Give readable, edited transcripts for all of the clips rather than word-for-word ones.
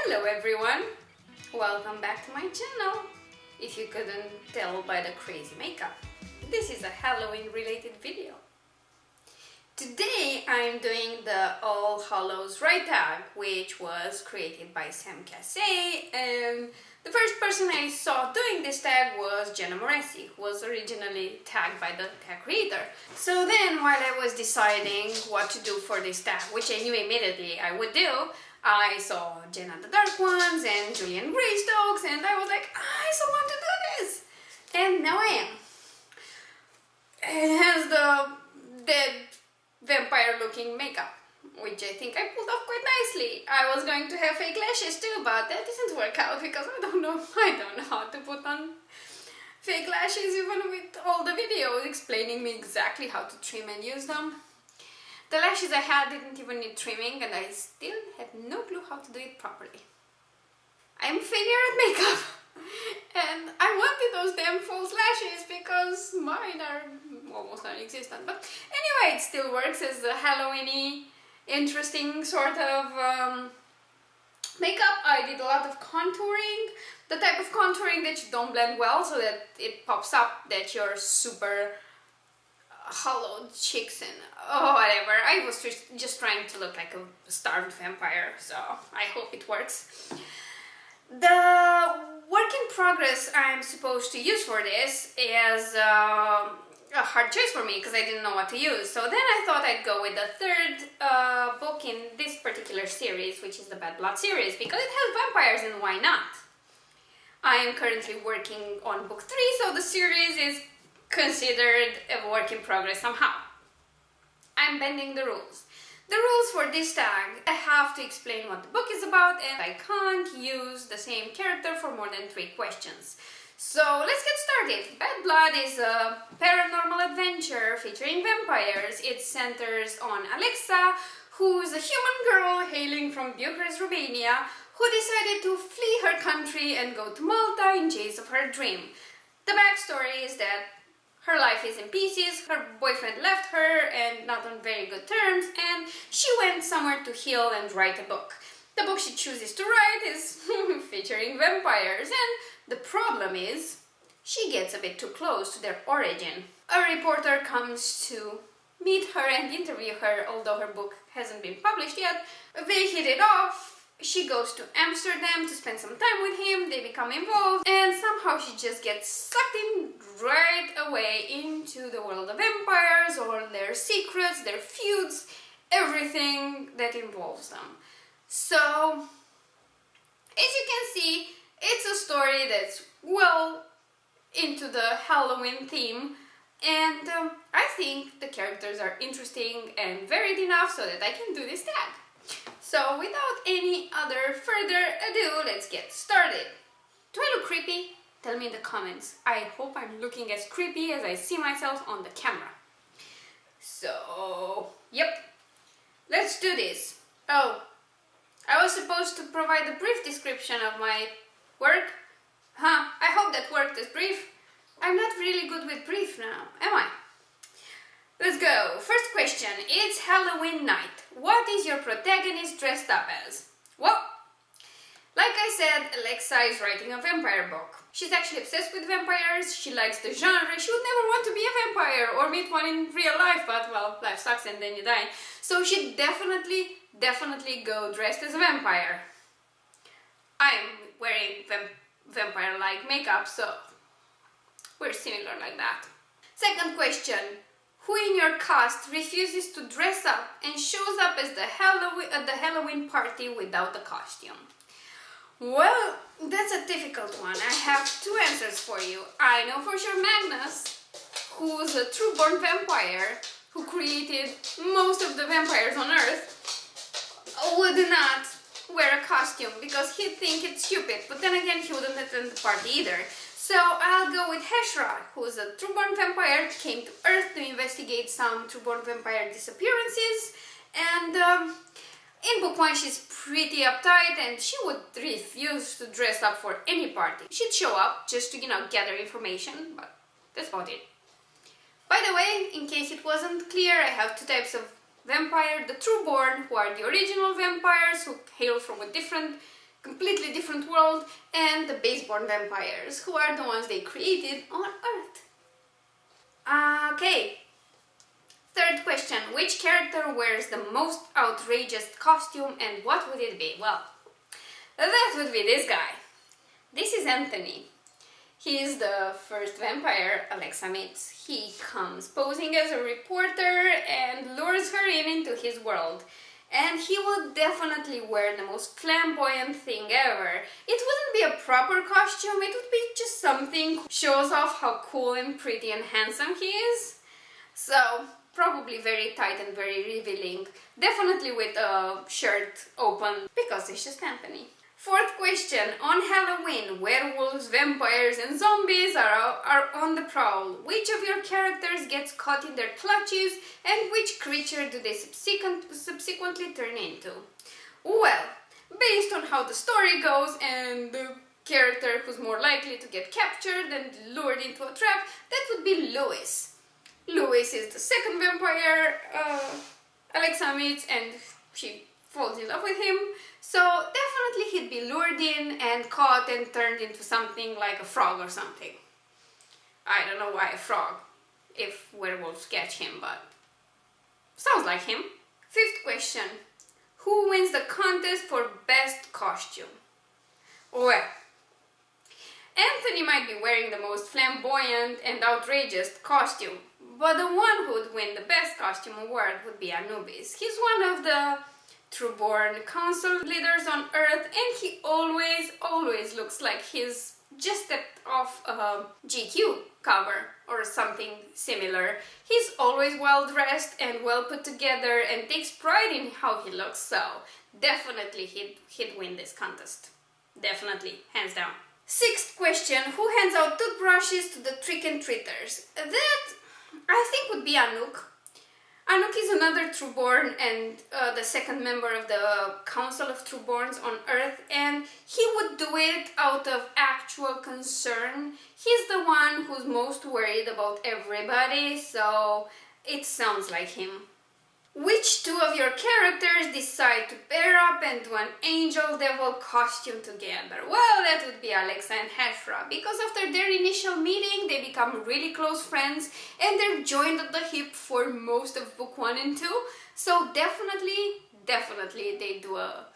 Hello everyone! Welcome back to my channel! If you couldn't tell by the crazy makeup, this is a Halloween related video. Today I'm doing the All Hallows Write Tag, which was created by Sam Cassay, and the first person I saw doing this tag was Jenna Moresi, who was originally tagged by the tag creator. So then, while I was deciding what to do for this tag, which I knew immediately I would do, I saw Jenna the Dark Ones and Julian Greystokes, and I was like, I so want to do this! And now I am. It has the dead vampire looking makeup, which I think I pulled off quite nicely. I was going to have fake lashes too, but that didn't work out because I don't know how to put on fake lashes, even with all the videos explaining me exactly how to trim and use them. The lashes I had didn't even need trimming, and I still had no clue how to do it properly. I'm a failure at makeup, and I wanted those damn false lashes because mine are almost non-existent. But anyway, it still works as a Halloween-y, interesting sort of makeup. I did a lot of contouring, the type of contouring that you don't blend well so that it pops up that you're super hollowed cheeks and whatever. I was just trying to look like a starved vampire, so I hope it works. The work in progress I'm supposed to use for this is a hard choice for me because I didn't know what to use. So then I thought I'd go with the third book in this particular series, which is the Bad Blood series, because it has vampires, and why not? I am currently working on book 3, so the series is considered a work in progress somehow. I'm bending the rules. The rules for this tag, I have to explain what the book is about, and I can't use the same character for more than 3 questions. So let's get started. Bad Blood is a paranormal adventure featuring vampires. It centers on Alexa, who's a human girl hailing from Bucharest, Romania, who decided to flee her country and go to Malta in chase of her dream. The backstory is that her life is in pieces, her boyfriend left her and not on very good terms, and she went somewhere to heal and write a book. The book she chooses to write is featuring vampires, and the problem is she gets a bit too close to their origin. A reporter comes to meet her and interview her, although her book hasn't been published yet. They hit it off. She goes to Amsterdam to spend some time with him, they become involved, and somehow she just gets sucked in right away into the world of vampires, or their secrets, their feuds, everything that involves them. So, as you can see, it's a story that's well into the Halloween theme, and I think the characters are interesting and varied enough so that I can do this tag. So without any other further ado, let's get started. Do I look creepy? Tell me in the comments. I hope I'm looking as creepy as I see myself on the camera. So, yep, let's do this. Oh, I was supposed to provide a brief description of my work. I hope that worked as brief. I'm not really good with brief now, am I? Let's go. First question. It's Halloween night. What is your protagonist dressed up as? Well, like I said, Alexa is writing a vampire book. She's actually obsessed with vampires. She likes the genre. She would never want to be a vampire or meet one in real life, but well, life sucks and then you die. So she'd definitely go dressed as a vampire. I'm wearing vampire-like makeup, so we're similar like that. Second question. Who in your cast refuses to dress up and shows up as at the Halloween party without a costume? Well, that's a difficult one. I have 2 answers for you. I know for sure Magnus, who's a true-born vampire who created most of the vampires on Earth, would not wear a costume because he'd think it's stupid, but then again he wouldn't attend the party either. So I'll go with Heshra, who's a true-born vampire, came to Earth to investigate some true-born vampire disappearances, and in book 1 she's pretty uptight and she would refuse to dress up for any party. She'd show up just to, gather information, but that's about it. By the way, in case it wasn't clear, I have 2 types of vampire, the true-born, who are the original vampires who hail from a different completely different world, and the baseborn vampires, who are the ones they created on Earth. Okay. Third question, which character wears the most outrageous costume and what would it be? Well, that would be this guy. This is Anthony. He is the first vampire Alexa meets. He comes posing as a reporter and lures her into his world. And he would definitely wear the most flamboyant thing ever. It wouldn't be a proper costume, it would be just something shows off how cool and pretty and handsome he is. So, probably very tight and very revealing. Definitely with a shirt open, because it's just Anthony. Fourth question, on Halloween, werewolves, vampires and zombies are on the prowl. Which of your characters gets caught in their clutches and which creature do they subsequently turn into? Well, based on how the story goes and the character who's more likely to get captured and lured into a trap, that would be Louis. Louis is the second vampire Alexa meets and she falls in love with him, so definitely he'd be lured in and caught and turned into something like a frog or something. I don't know why a frog, if werewolves catch him, but sounds like him. Fifth question, who wins the contest for best costume? Well, Anthony might be wearing the most flamboyant and outrageous costume, but the one who would win the best costume award would be Anubis. He's one of the Trueborn council leaders on Earth, and he always looks like he's just stepped off a GQ cover or something similar. He's always well dressed and well put together and takes pride in how he looks, so definitely he'd win this contest. Definitely, hands down. Sixth question, who hands out toothbrushes to the trick-and-treaters? That, I think, would be Anouk. Anouk is another Trueborn and the second member of the Council of Trueborns on Earth, and he would do it out of actual concern. He's the one who's most worried about everybody, so it sounds like him. Which two of your characters decide to pair up and do an angel-devil costume together? Well, that would be Alexa and Heshra, because after their initial meeting they become really close friends and they're joined at the hip for most of book 1 and 2, so definitely they do a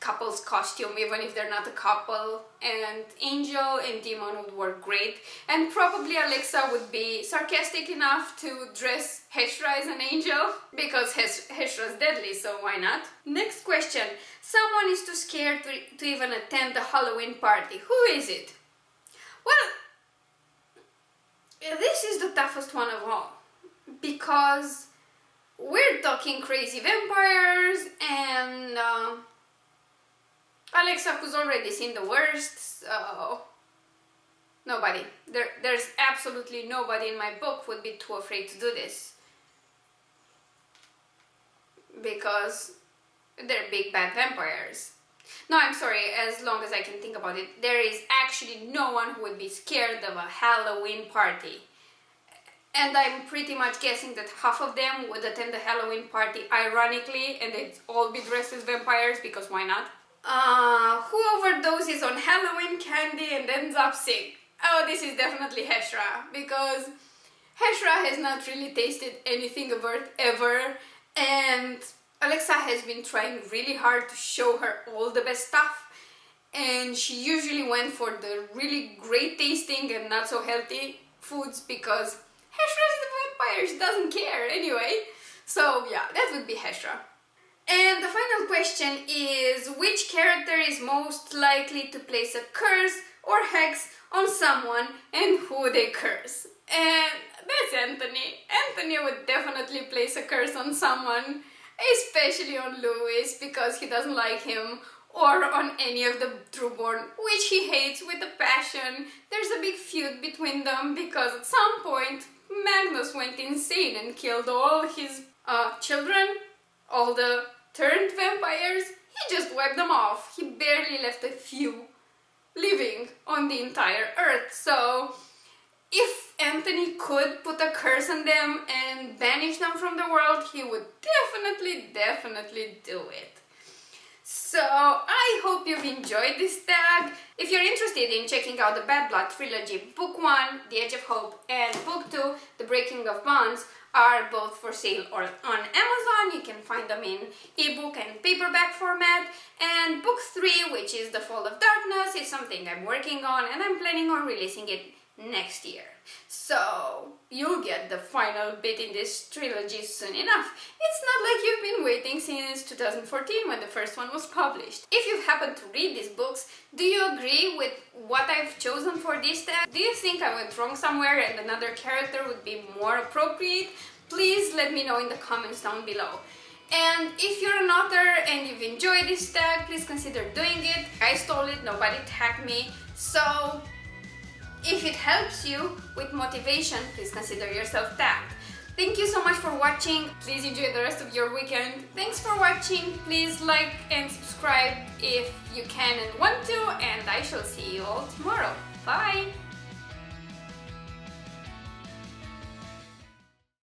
couple's costume, even if they're not a couple, and Angel and Demon would work great, and probably Alexa would be sarcastic enough to dress Heshra as an angel, because Heshra's deadly, so why not? Next question, someone is too scared to even attend the Halloween party. Who is it? Well, this is the toughest one of all, because we're talking crazy vampires and Alexa, who's already seen the worst, so nobody. There's absolutely nobody in my book would be too afraid to do this, because they're big bad vampires. No, I'm sorry, as long as I can think about it, there is actually no one who would be scared of a Halloween party. And I'm pretty much guessing that half of them would attend the Halloween party ironically and they'd all be dressed as vampires, because why not? Who overdoses on Halloween candy and ends up sick? Oh, this is definitely Heshra, because Heshra has not really tasted anything of Earth ever, and Alexa has been trying really hard to show her all the best stuff, and she usually went for the really great tasting and not so healthy foods, because Heshra is the vampire, she doesn't care anyway. So yeah, that would be Heshra. And the final question is, which character is most likely to place a curse or hex on someone and who they curse? And that's Anthony. Anthony would definitely place a curse on someone, especially on Louis, because he doesn't like him, or on any of the Trueborn, which he hates with a passion. There's a big feud between them because at some point Magnus went insane and killed all his children, all the turned vampires. He just wiped them off. He barely left a few living on the entire Earth. So if Anthony could put a curse on them and banish them from the world, he would definitely do it. So I hope you've enjoyed this tag. If you're interested in checking out the Bad Blood Trilogy, Book 1, The Edge of Hope, and Book 2, The Breaking of Bonds, are both for sale or on Amazon. You can find them in ebook and paperback format. And Book 3, which is The Fall of Darkness, is something I'm working on and I'm planning on releasing it next year. So you'll get the final bit in this trilogy soon enough. It's not like you've been waiting since 2014 when the first one was published. If you've happened to read these books, do you agree with what I've chosen for this tag? Do you think I went wrong somewhere and another character would be more appropriate? Please let me know in the comments down below. And if you're an author and you've enjoyed this tag, please consider doing it. I stole it, nobody tagged me. So if it helps you with motivation, please consider yourself tagged. Thank you so much for watching. Please enjoy the rest of your weekend. Thanks for watching. Please like and subscribe if you can and want to, and I shall see you all tomorrow. Bye!